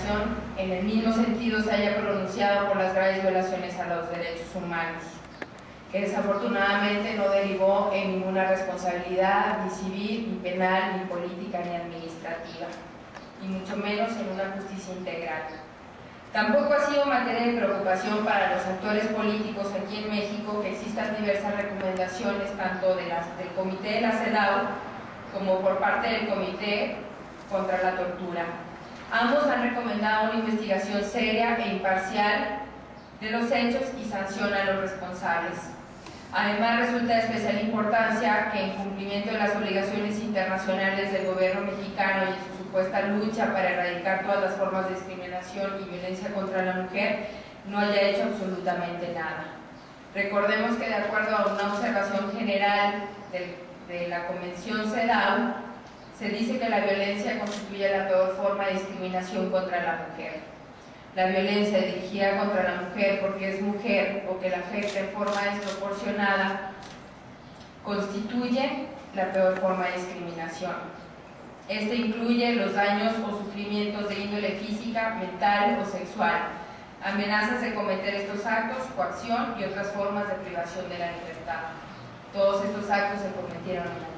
Nación en el mismo sentido se haya pronunciado por las graves violaciones a los derechos humanos, que desafortunadamente no derivó en ninguna responsabilidad, ni civil, ni penal, ni política, ni administrativa, y mucho menos en una justicia integral. Tampoco ha sido materia de preocupación para los actores políticos aquí en México que existan diversas recomendaciones tanto del Comité de la CEDAW como por parte del Comité contra la Tortura. Ambos han recomendado una investigación seria e imparcial de los hechos y sanciona a los responsables. Además, resulta de especial importancia que en cumplimiento de las obligaciones internacionales del gobierno mexicano y en su supuesta lucha para erradicar todas las formas de discriminación y violencia contra la mujer, no haya hecho absolutamente nada. Recordemos que de acuerdo a una observación general de la Convención CEDAW, se dice que la violencia constituye la peor forma de discriminación contra la mujer. La violencia dirigida contra la mujer porque es mujer o que la afecta en forma desproporcionada constituye la peor forma de discriminación. Este incluye los daños o sufrimientos de índole física, mental o sexual, amenazas de cometer estos actos, coacción y otras formas de privación de la libertad. Todos estos actos se cometieron en Atenco.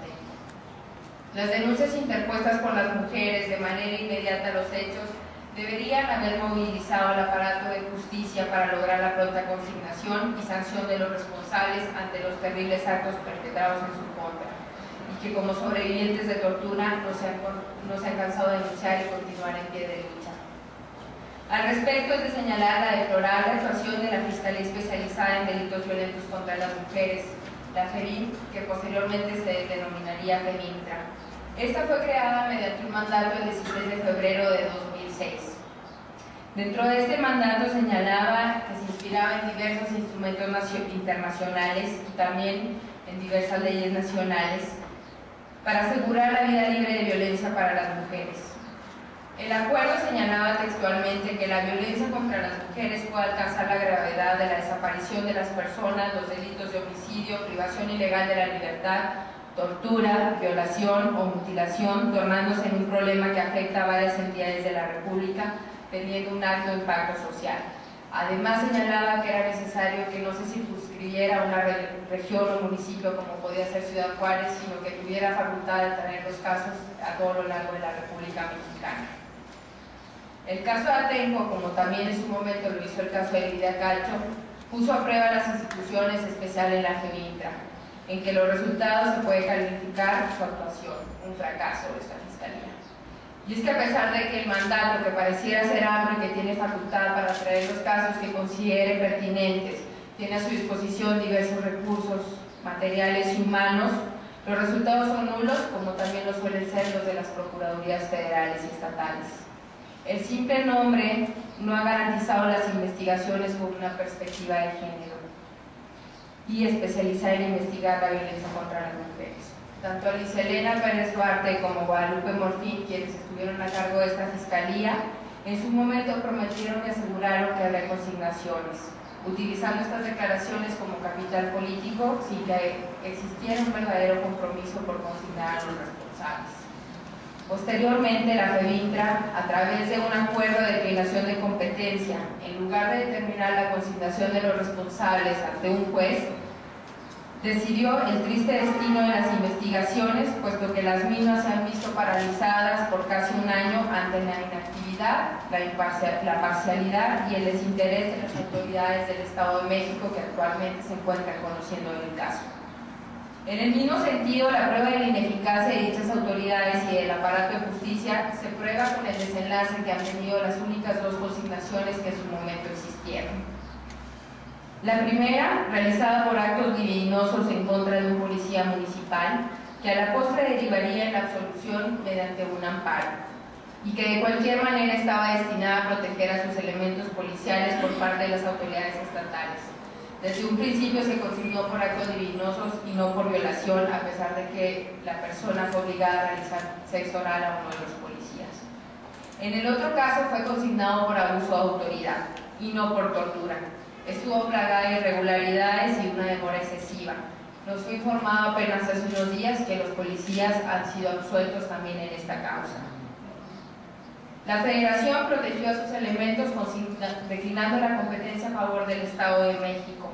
Las denuncias interpuestas por las mujeres de manera inmediata a los hechos deberían haber movilizado al aparato de justicia para lograr la pronta consignación y sanción de los responsables ante los terribles actos perpetrados en su contra, y que como sobrevivientes de tortura no se han cansado de luchar y continuar en pie de lucha. Al respecto es de señalar la deplorable actuación de la Fiscalía Especializada en Delitos Violentos contra las Mujeres, la FEVIM, que posteriormente se denominaría FEVINTRA. Esta fue creada mediante un mandato el 16 de febrero de 2006. Dentro de este mandato señalaba que se inspiraba en diversos instrumentos internacionales y también en diversas leyes nacionales para asegurar la vida libre de violencia para las mujeres. El acuerdo señalaba textualmente que la violencia contra las mujeres puede alcanzar la gravedad de la desaparición de las personas, los delitos de homicidio, privación ilegal de la libertad, tortura, violación o mutilación, tornándose en un problema que afecta a varias entidades de la República, teniendo un alto impacto social. Además señalaba que era necesario que no se circunscribiera a una región o municipio como podía ser Ciudad Juárez, sino que tuviera facultad de traer los casos a todo lo largo de la República Mexicana. El caso de Atenco, como también en su momento lo hizo el caso de Lidia Cacho, puso a prueba las instituciones, especial en la FEVINTRA, en que los resultados se puede calificar su actuación, un fracaso de esta Fiscalía. Y es que a pesar de que el mandato, que pareciera ser amplio y que tiene facultad para traer los casos que considere pertinentes, tiene a su disposición diversos recursos materiales y humanos, los resultados son nulos, como también lo suelen ser los de las Procuradurías federales y estatales. El simple nombre no ha garantizado las investigaciones con una perspectiva de género y especializar en investigar la violencia contra las mujeres. Tanto Alicia Elena Pérez Duarte como Guadalupe Morfín, quienes estuvieron a cargo de esta Fiscalía, en su momento prometieron y aseguraron que habrá consignaciones, utilizando estas declaraciones como capital político sin que existiera un verdadero compromiso por consignar a los responsables. Posteriormente, la FEVINTRA, a través de un acuerdo de declinación de competencia, en lugar de determinar la consignación de los responsables ante un juez, decidió el triste destino de las investigaciones, puesto que las mismas se han visto paralizadas por casi un año ante la inactividad, la parcialidad y el desinterés de las autoridades del Estado de México que actualmente se encuentran conociendo el caso. En el mismo sentido, la prueba de la ineficacia de dichas autoridades y del aparato de justicia se prueba con el desenlace que han tenido las únicas dos consignaciones que en su momento existieron. La primera, realizada por actos libidinosos en contra de un policía municipal, que a la postre derivaría en la absolución mediante un amparo, y que de cualquier manera estaba destinada a proteger a sus elementos policiales por parte de las autoridades estatales. Desde un principio se consignó por actos libidinosos y no por violación, a pesar de que la persona fue obligada a realizar sexo oral a uno de los policías. En el otro caso fue consignado por abuso de autoridad y no por tortura. Estuvo plagada de irregularidades y una demora excesiva. Nos fue informado apenas hace unos días que los policías han sido absueltos también en esta causa. La Federación protegió a sus elementos declinando la competencia a favor del Estado de México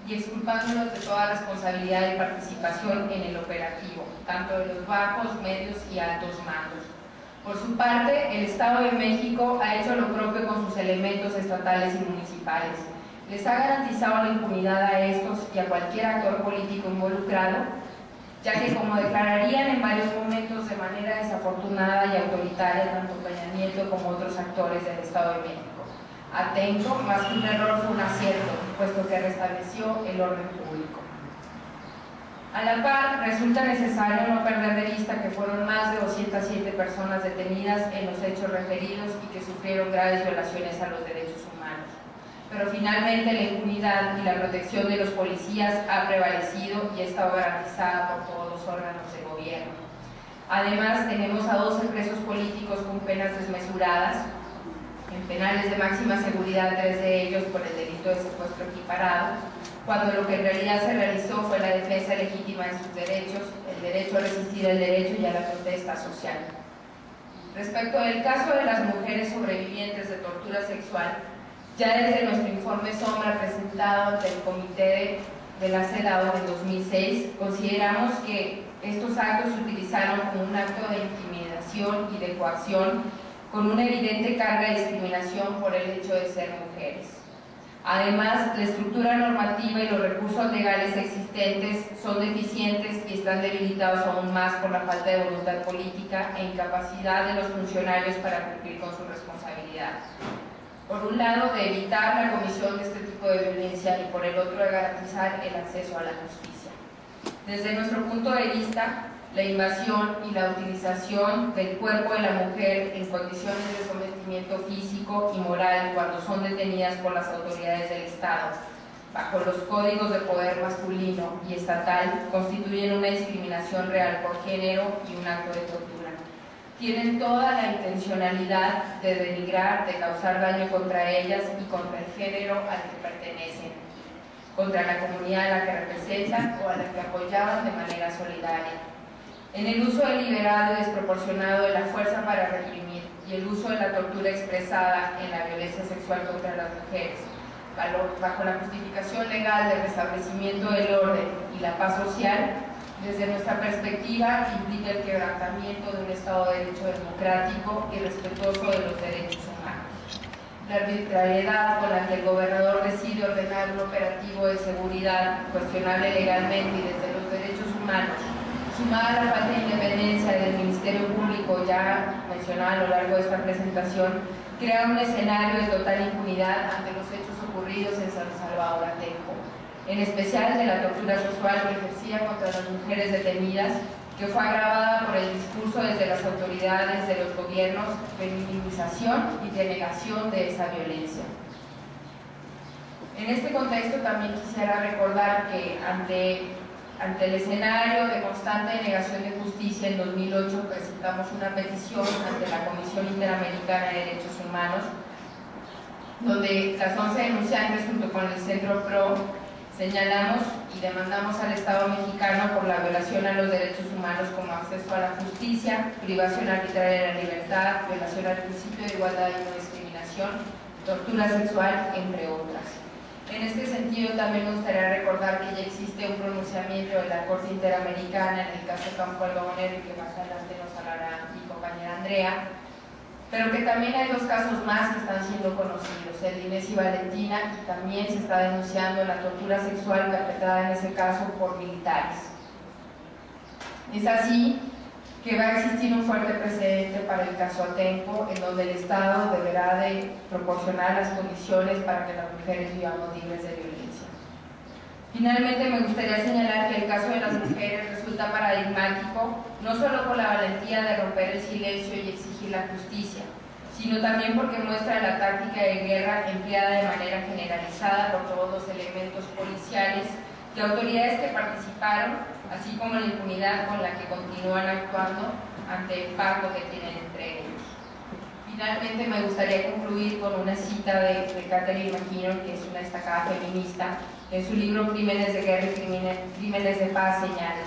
y exculpándolos de toda responsabilidad y participación en el operativo, tanto de los bajos, medios y altos mandos. Por su parte, el Estado de México ha hecho lo propio con sus elementos estatales y municipales. Les ha garantizado la impunidad a estos y a cualquier actor político involucrado, ya que, como declararían en varios momentos de manera desafortunada y autoritaria tanto Peña Nieto como otros actores del Estado de México, Atenco, más que un error, fue un acierto, puesto que restableció el orden público. A la par, resulta necesario no perder de vista que fueron más de 207 personas detenidas en los hechos referidos y que sufrieron graves violaciones a los derechos humanos. Pero finalmente la impunidad y la protección de los policías ha prevalecido y ha estado garantizada por todos los órganos de gobierno. Además, tenemos a 12 presos políticos con penas desmesuradas, en penales de máxima seguridad, 3 de ellos por el delito de secuestro equiparado, cuando lo que en realidad se realizó fue la defensa legítima de sus derechos, el derecho a resistir el derecho y a la protesta social. Respecto del caso de las mujeres sobrevivientes de tortura sexual, ya desde nuestro informe sombra presentado ante el Comité de la CEDAW en 2006, consideramos que estos actos se utilizaron como un acto de intimidación y de coacción con una evidente carga de discriminación por el hecho de ser mujeres. Además, la estructura normativa y los recursos legales existentes son deficientes y están debilitados aún más por la falta de voluntad política e incapacidad de los funcionarios para cumplir con su responsabilidad. Por un lado, de evitar la comisión de este tipo de violencia y por el otro, de garantizar el acceso a la justicia. Desde nuestro punto de vista, la invasión y la utilización del cuerpo de la mujer en condiciones de sometimiento físico y moral cuando son detenidas por las autoridades del Estado, bajo los códigos de poder masculino y estatal, constituyen una discriminación real por género y un acto de tortura. Tienen toda la intencionalidad de denigrar, de causar daño contra ellas y contra el género al que pertenecen, contra la comunidad a la que representan o a la que apoyaban de manera solidaria. En el uso deliberado y desproporcionado de la fuerza para reprimir y el uso de la tortura expresada en la violencia sexual contra las mujeres, bajo la justificación legal del restablecimiento del orden y la paz social, desde nuestra perspectiva implica el quebrantamiento de un Estado de Derecho democrático y respetuoso de los derechos humanos. La arbitrariedad con la que el gobernador decide ordenar un operativo de seguridad cuestionable legalmente y desde los derechos humanos, sumada a la falta de independencia del Ministerio Público ya mencionada a lo largo de esta presentación, crea un escenario de total impunidad ante los hechos ocurridos en San Salvador Atenco, en especial de la tortura sexual ejercida contra las mujeres detenidas, que fue agravada por el discurso desde las autoridades de los gobiernos de minimización y de negación de esa violencia. En este contexto también quisiera recordar que ante el escenario de constante negación de justicia, en 2008 presentamos una petición ante la Comisión Interamericana de Derechos Humanos, donde las 11 denunciantes junto con el Centro PRO señalamos y demandamos al Estado mexicano por la violación a los derechos humanos como acceso a la justicia, privación arbitraria de la libertad, violación al principio de igualdad y no discriminación, tortura sexual, entre otras. En este sentido, también me gustaría recordar que ya existe un pronunciamiento de la Corte Interamericana en el caso Campo Algodonero, y que más adelante nos hablará mi compañera Andrea, pero que también hay 2 casos más que están siendo conocidos, el de Inés y Valentina, y también se está denunciando la tortura sexual perpetrada en ese caso por militares. Es así que va a existir un fuerte precedente para el caso Atenco, en donde el Estado deberá de proporcionar las condiciones para que las mujeres vivamos libres de violencia. Finalmente, me gustaría señalar que el caso de las mujeres resulta paradigmático, no solo por la valentía de romper el silencio y exigir la justicia, sino también porque muestra la táctica de guerra empleada de manera generalizada por todos los elementos policiales y autoridades que participaron, así como la impunidad con la que continúan actuando ante el pacto que tienen entre ellos. Finalmente, me gustaría concluir con una cita de Catherine McKinnon, que es una destacada feminista, que en su libro Crímenes de Guerra y Crímenes de Paz señala: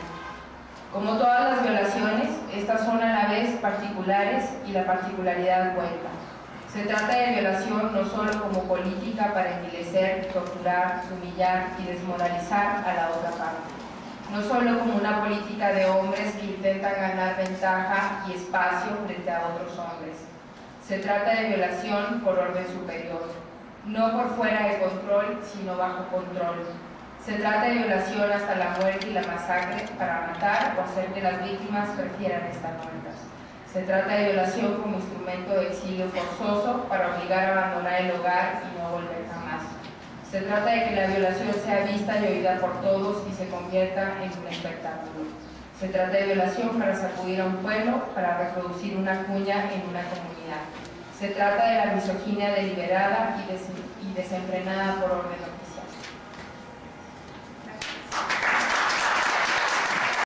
como todas las violaciones, estas son a la vez particulares y la particularidad cuenta. Se trata de violación no solo como política para envilecer, torturar, humillar y desmoralizar a la otra parte, no solo como una política de hombres que intentan ganar ventaja y espacio frente a otros hombres. Se trata de violación por orden superior, no por fuera de control, sino bajo control. Se trata de violación hasta la muerte y la masacre para matar o hacer que las víctimas prefieran estar muertas. Se trata de violación como instrumento de exilio forzoso para obligar a abandonar el hogar y no volver jamás. Se trata de que la violación sea vista y oída por todos y se convierta en un espectáculo. Se trata de violación para sacudir a un pueblo, para reproducir una cuña en una comunidad. Se trata de la misoginia deliberada y desenfrenada por orden oficial.